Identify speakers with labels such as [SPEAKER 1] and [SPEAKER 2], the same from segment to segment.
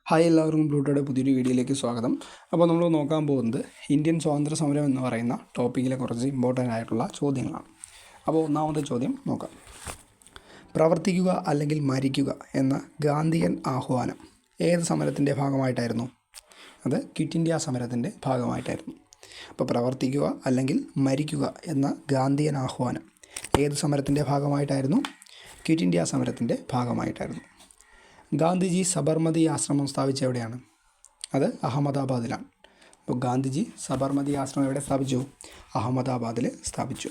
[SPEAKER 1] Hi എല്ലാവർക്കും ബ്ലൂട്ടോയുടെ പുതിയൊരു വീഡിയോയിലേക്ക് സ്വാഗതം. അപ്പോൾ നമ്മൾ നോക്കാൻ പോകുന്നത് ഇന്ത്യൻ സ്വാതന്ത്ര്യ സമരം എന്ന് പറയുന്ന ടോപ്പിക്കിലെ കുറച്ച് ഇമ്പോർട്ടൻ്റ് ആയിട്ടുള്ള ചോദ്യങ്ങളാണ്. അപ്പോൾ ഒന്നാമത്തെ ചോദ്യം നോക്കാം. പ്രവർത്തിക്കുക അല്ലെങ്കിൽ മരിക്കുക എന്ന ഗാന്ധിയൻ ആഹ്വാനം ഏത് സമരത്തിൻ്റെ ഭാഗമായിട്ടായിരുന്നു? അത് ക്വിറ്റ് ഇന്ത്യ സമരത്തിൻ്റെ ഭാഗമായിട്ടായിരുന്നു. അപ്പോൾ പ്രവർത്തിക്കുക അല്ലെങ്കിൽ മരിക്കുക എന്ന ഗാന്ധിയൻ ആഹ്വാനം ഏത് സമരത്തിൻ്റെ ഭാഗമായിട്ടായിരുന്നു? ക്വിറ്റ് ഇന്ത്യ സമരത്തിൻ്റെ ഭാഗമായിട്ടായിരുന്നു. ഗാന്ധിജി സബർമതി ആശ്രമം സ്ഥാപിച്ച എവിടെയാണ്? അത് അഹമ്മദാബാദിലാണ്. അപ്പോൾ ഗാന്ധിജി സബർമതി ആശ്രമം എവിടെ സ്ഥാപിച്ചു? അഹമ്മദാബാദിൽ സ്ഥാപിച്ചു.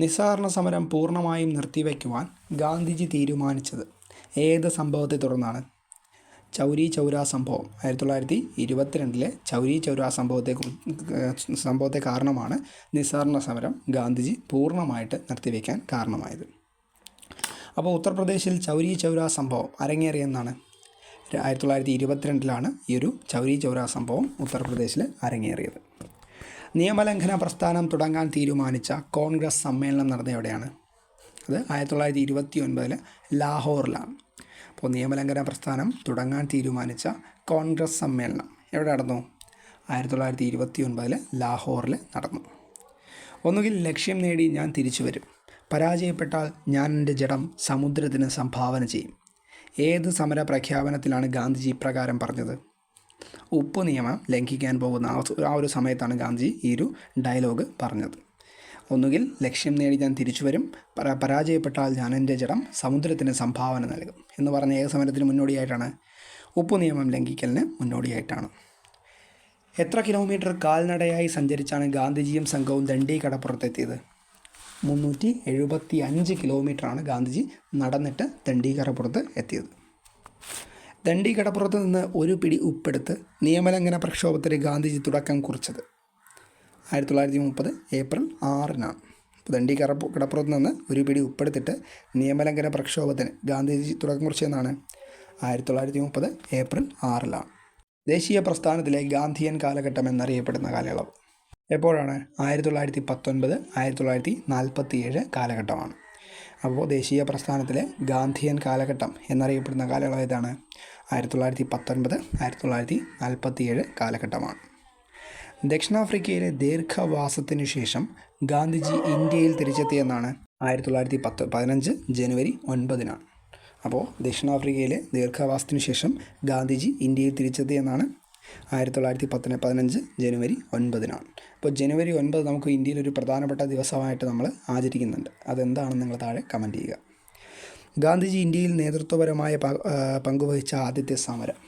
[SPEAKER 1] നിസ്സഹകരണ സമരം പൂർണ്ണമായും നിർത്തിവെക്കുവാൻ ഗാന്ധിജി തീരുമാനിച്ചത് ഏത് സംഭവത്തെ തുടർന്നാണ്? ചൗരി ചൗര സംഭവം 1922 ചൗരി ചൗര സംഭവത്തെ കാരണമാണ് നിസ്സഹകരണ സമരം ഗാന്ധിജി പൂർണ്ണമായിട്ട് നിർത്തിവെക്കാൻ കാരണമായത്. അപ്പോൾ ഉത്തർപ്രദേശിൽ ചൗരി ചൗര സംഭവം അരങ്ങേറിയെന്നാണ്? 1922 ഈ ഒരു ചൗരി ചൗര സംഭവം ഉത്തർപ്രദേശിൽ അരങ്ങേറിയത്. നിയമലംഘന പ്രസ്ഥാനം തുടങ്ങാൻ തീരുമാനിച്ച കോൺഗ്രസ് സമ്മേളനം നടന്ന എവിടെയാണ്? അത് 1929 ലാഹോറിലാണ്. അപ്പോൾ നിയമലംഘന പ്രസ്ഥാനം തുടങ്ങാൻ തീരുമാനിച്ച കോൺഗ്രസ് സമ്മേളനം എവിടെ നടന്നു? 1929 ലാഹോറിൽ നടന്നു. ഒന്നുകിൽ ലക്ഷ്യം നേടി ഞാൻ തിരിച്ചു വരും, പരാജയപ്പെട്ടാൽ ഞാൻ എൻ്റെ ജഡം സമുദ്രത്തിന് സംഭാവന ചെയ്യും. ഏത് സമര പ്രഖ്യാപനത്തിലാണ് ഗാന്ധിജി ഇപ്രകാരം പറഞ്ഞത്? ഉപ്പ് നിയമം ലംഘിക്കാൻ പോകുന്ന ആ ഒരു സമയത്താണ് ഗാന്ധിജി ഈ ഒരു ഡയലോഗ് പറഞ്ഞത്. ഒന്നുകിൽ ലക്ഷ്യം നേടി ഞാൻ തിരിച്ചു വരും, പരാജയപ്പെട്ടാൽ ഞാൻ എൻ്റെ ജഡം സമുദ്രത്തിന് സംഭാവന നൽകും എന്ന് പറഞ്ഞ ഏത് സമരത്തിന് മുന്നോടിയായിട്ടാണ്? ഉപ്പ് നിയമം ലംഘിക്കലിന് മുന്നോടിയായിട്ടാണ്. എത്ര കിലോമീറ്റർ കാൽനടയായി സഞ്ചരിച്ചാണ് ഗാന്ധിജിയും സംഘവും ദണ്ഡി കടപ്പുറത്തെത്തിയത്? 375 കിലോമീറ്ററാണ് ഗാന്ധിജി നടന്നിട്ട് ദണ്ഡി കടപ്പുറത്ത് എത്തിയത്. ദണ്ഡി കടപ്പുറത്ത് നിന്ന് ഒരു പിടി ഉപ്പെടുത്ത് നിയമലംഘന പ്രക്ഷോഭത്തിന് ഗാന്ധിജി തുടക്കം കുറിച്ചത് 1930 ഏപ്രിൽ 6-നാണ്. ദണ്ഡി കടപ്പുറത്ത് നിന്ന് ഒരു പിടി ഉപ്പെടുത്തിട്ട് നിയമലംഘന പ്രക്ഷോഭത്തിന് ഗാന്ധിജി തുടക്കം കുറിച്ചതെന്നാണ് 1930 ഏപ്രിൽ 6-ലാണ്. ദേശീയ പ്രസ്ഥാനത്തിലെ ഗാന്ധിയൻ കാലഘട്ടം എന്നറിയപ്പെടുന്ന കാലയളവ് എപ്പോഴാണ്? 1919 1947 കാലഘട്ടമാണ്. അപ്പോൾ ദേശീയ പ്രസ്ഥാനത്തിലെ ഗാന്ധിയൻ കാലഘട്ടം എന്നറിയപ്പെടുന്ന കാലയളവ് ഏതാണ്? 1919 1947 കാലഘട്ടമാണ്. ദക്ഷിണാഫ്രിക്കയിലെ ദീർഘവാസത്തിനു ശേഷം ഗാന്ധിജി ഇന്ത്യയിൽ തിരിച്ചെത്തിയെന്നാണ്? 1915 ജനുവരി 9-നാണ്. അപ്പോൾ ദക്ഷിണാഫ്രിക്കയിലെ ദീർഘവാസത്തിനു ശേഷം ഗാന്ധിജി ഇന്ത്യയിൽ തിരിച്ചെത്തിയെന്നാണ് 1915 ജനുവരി 9-നാണ്. അപ്പോൾ ജനുവരി 9 നമുക്ക് ഇന്ത്യയിൽ ഒരു പ്രധാനപ്പെട്ട ദിവസമായിട്ട് നമ്മൾ ആചരിക്കുന്നുണ്ട്. അതെന്താണെന്ന് നിങ്ങൾ താഴെ കമൻറ്റ് ചെയ്യുക. ഗാന്ധിജി ഇന്ത്യയിൽ നേതൃത്വപരമായ പങ്കുവഹിച്ച ആദ്യത്തെ സമരം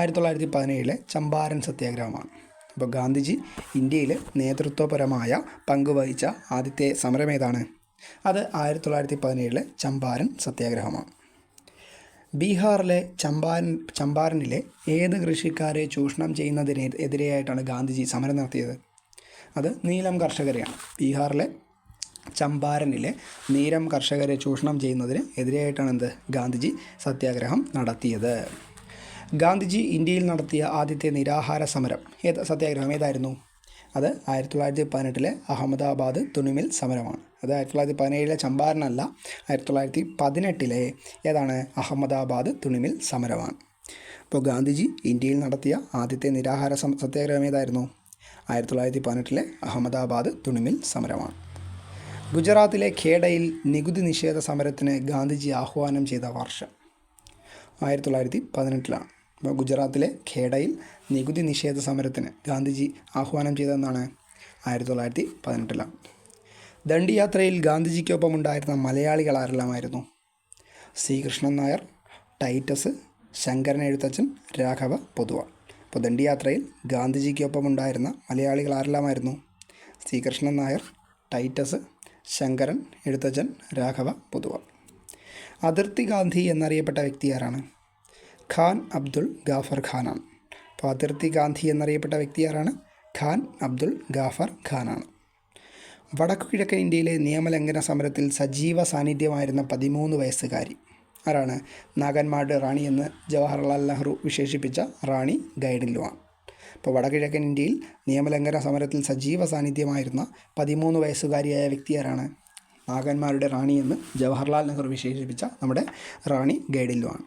[SPEAKER 1] 1917 ചമ്പാരൻ സത്യാഗ്രഹമാണ്. അപ്പോൾ ഗാന്ധിജി ഇന്ത്യയിൽ നേതൃത്വപരമായ പങ്കുവഹിച്ച ആദ്യത്തെ സമരം ഏതാണ്? അത് 1917 ചമ്പാരൻ സത്യാഗ്രഹമാണ്. ബീഹാറിലെ ചമ്പാരനിലെ ഏത് കൃഷിക്കാരെ ചൂഷണം ചെയ്യുന്നതിനെതിരെയായിട്ടാണ് ഗാന്ധിജി സമരം നടത്തിയത്? അത് നീലം കർഷകരെയാണ്. ബീഹാറിലെ ചമ്പാരനിലെ നീലം കർഷകരെ ചൂഷണം ചെയ്യുന്നതിന് എതിരെയായിട്ടാണ് ഗാന്ധിജി സത്യാഗ്രഹം നടത്തിയത്. ഗാന്ധിജി ഇന്ത്യയിൽ നടത്തിയ ആദ്യത്തെ നിരാഹാര സമരം സത്യാഗ്രഹം ഏതായിരുന്നു? അത് 1918 അഹമ്മദാബാദ് തുണിമിൽ സമരമാണ്. അത് 1917 ചമ്പാരനല്ല, 1918 ഏതാണ്? അഹമ്മദാബാദ് തുണിമിൽ സമരമാണ്. അപ്പോൾ ഗാന്ധിജി ഇന്ത്യയിൽ നടത്തിയ ആദ്യത്തെ നിരാഹാര സത്യാഗ്രഹം ഏതായിരുന്നു? 1918 അഹമ്മദാബാദ് തുണിമിൽ സമരമാണ്. ഗുജറാത്തിലെ ഖേഡയിൽ നികുതി നിഷേധ സമരത്തിന് ഗാന്ധിജി ആഹ്വാനം ചെയ്ത വർഷം 1918-ലാണ്. അപ്പോൾ ഗുജറാത്തിലെ ഖേഡയിൽ നികുതി നിഷേധ സമരത്തിന് ഗാന്ധിജി ആഹ്വാനം ചെയ്തതെന്നാണ്? 1918-ലാണ്. ദണ്ഡി യാത്രയിൽ ഗാന്ധിജിക്കൊപ്പം ഉണ്ടായിരുന്ന മലയാളികൾ ആരെല്ലാമായിരുന്നു? സി കൃഷ്ണൻ നായർ, ടൈറ്റസ്, ശങ്കരൻ എഴുത്തച്ഛൻ, രാഘവ പൊതുവാൾ. അപ്പോൾ ദണ്ഡി യാത്രയിൽ ഗാന്ധിജിക്കൊപ്പം ഉണ്ടായിരുന്ന മലയാളികൾ ആരെല്ലാമായിരുന്നു? സി കൃഷ്ണൻ നായർ, ടൈറ്റസ്, ശങ്കരൻ എഴുത്തച്ഛൻ, രാഘവ പൊതുവാൾ. അതിർത്തി ഗാന്ധി എന്നറിയപ്പെട്ട വ്യക്തി ആരാണ്? ഖാൻ അബ്ദുൾ ഗാഫർ ഖാനാണ്. അപ്പോൾ അതിർത്തി ഗാന്ധി എന്നറിയപ്പെട്ട വ്യക്തി ആരാണ്? ഖാൻ അബ്ദുൾ ഗാഫർ ഖാനാണ്. വടക്കു കിഴക്കൻ ഇന്ത്യയിലെ നിയമലംഘന സമരത്തിൽ സജീവ സാന്നിധ്യമായിരുന്ന 13 വയസ്സുകാരി ആരാണ്? നാഗന്മാരുടെ റാണി എന്ന് ജവഹർലാൽ നെഹ്റു വിശേഷിപ്പിച്ച റാണി ഗൈഡിൻലുവാണ്. അപ്പോൾ വടക്കിഴക്കൻ ഇന്ത്യയിൽ നിയമലംഘന സമരത്തിൽ സജീവ സാന്നിധ്യമായിരുന്ന 13 വയസ്സുകാരിയായ വ്യക്തി ആരാണ്? നാഗന്മാരുടെ റാണി എന്ന് ജവഹർലാൽ നെഹ്റു വിശേഷിപ്പിച്ച നമ്മുടെ റാണി ഗൈഡിൻലുവാണ്.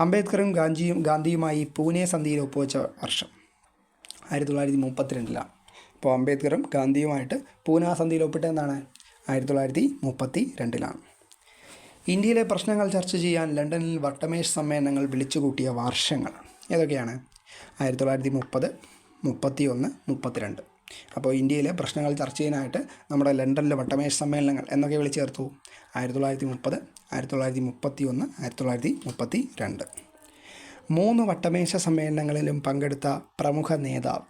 [SPEAKER 1] അംബേദ്കറും ഗാന്ധിയുമായി പൂനെ സന്ധിയിൽ ഒപ്പുവെച്ച വർഷം 1932. അപ്പോൾ അംബേദ്കറും ഗാന്ധിയുമായിട്ട് പൂനെ സന്ധിയിൽ ഒപ്പിട്ടതെന്നാണ് 1932. ഇന്ത്യയിലെ പ്രശ്നങ്ങൾ ചർച്ച ചെയ്യാൻ ലണ്ടനിൽ വട്ടമേശ സമ്മേളനങ്ങൾ വിളിച്ചുകൂട്ടിയ വർഷങ്ങൾ ഏതൊക്കെയാണ്? 1930, 31, 32. അപ്പോൾ ഇന്ത്യയിലെ പ്രശ്നങ്ങൾ ചർച്ച ചെയ്യാനായിട്ട് നമ്മുടെ ലണ്ടനിലെ വട്ടമേശ സമ്മേളനങ്ങൾ എന്നൊക്കെ വിളിച്ചു ചേർത്തു? 1930, 1931, 1932. 3 വട്ടമേശ സമ്മേളനങ്ങളിലും പങ്കെടുത്ത പ്രമുഖ നേതാവ്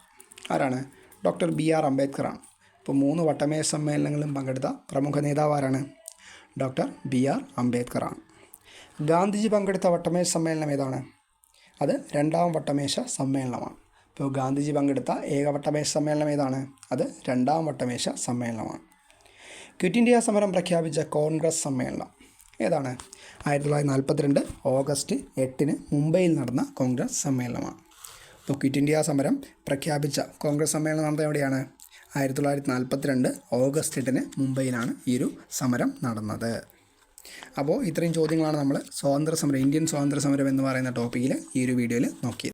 [SPEAKER 1] ആരാണ്? Doctor BR അംബേദ്കറാണ്. അപ്പോൾ 3 വട്ടമേശ സമ്മേളനങ്ങളിലും പങ്കെടുത്ത പ്രമുഖ നേതാവ് ആരാണ്? Doctor BR അംബേദ്കറാണ്. ഗാന്ധിജി പങ്കെടുത്ത വട്ടമേശ സമ്മേളനം ഏതാണ്? അത് 2ാം വട്ടമേശ സമ്മേളനമാണ്. ഇപ്പോൾ ഗാന്ധിജി പങ്കെടുത്ത ഏക വട്ടമേശ സമ്മേളനം ഏതാണ്? അത് 2ാം വട്ടമേശ സമ്മേളനമാണ്. ക്വിറ്റ് ഇന്ത്യ സമരം പ്രഖ്യാപിച്ച കോൺഗ്രസ് സമ്മേളനം ഏതാണ്? 1942 ഓഗസ്റ്റ് 8 മുംബൈയിൽ നടന്ന കോൺഗ്രസ് സമ്മേളനമാണ്. അപ്പോൾ ക്വിറ്റ് ഇന്ത്യ സമരം പ്രഖ്യാപിച്ച കോൺഗ്രസ് സമ്മേളനം നടന്നത് എവിടെയാണ്? 1942 ഓഗസ്റ്റ് 8 മുംബൈയിലാണ് ഈ ഒരു സമരം നടന്നത്. അപ്പോൾ ഇത്രയും ചോദ്യങ്ങളാണ് നമ്മൾ ഇന്ത്യൻ സ്വാതന്ത്ര്യ സമരം എന്ന് പറയുന്ന ടോപ്പിക്കിൽ ഈ ഒരു വീഡിയോയിൽ നോക്കിയത്.